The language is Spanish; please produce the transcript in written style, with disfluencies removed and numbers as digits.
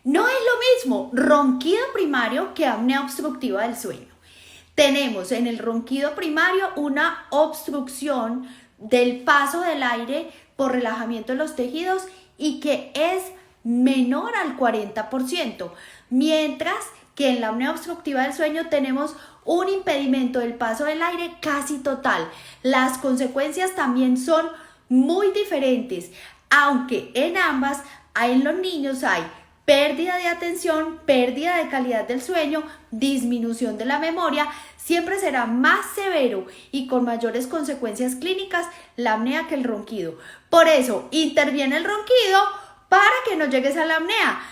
No es lo mismo ronquido primario que apnea obstructiva del sueño. Tenemos en el ronquido primario una obstrucción del paso del aire por relajamiento de los tejidos y que es menor al 40%, mientras que en la apnea obstructiva del sueño tenemos un impedimento del paso del aire casi total. Las consecuencias también son muy diferentes, aunque en ambas, en los niños hay pérdida de atención, pérdida de calidad del sueño, disminución de la memoria. Siempre será más severo y con mayores consecuencias clínicas la apnea que el ronquido. Por eso interviene el ronquido para que no llegues a la apnea.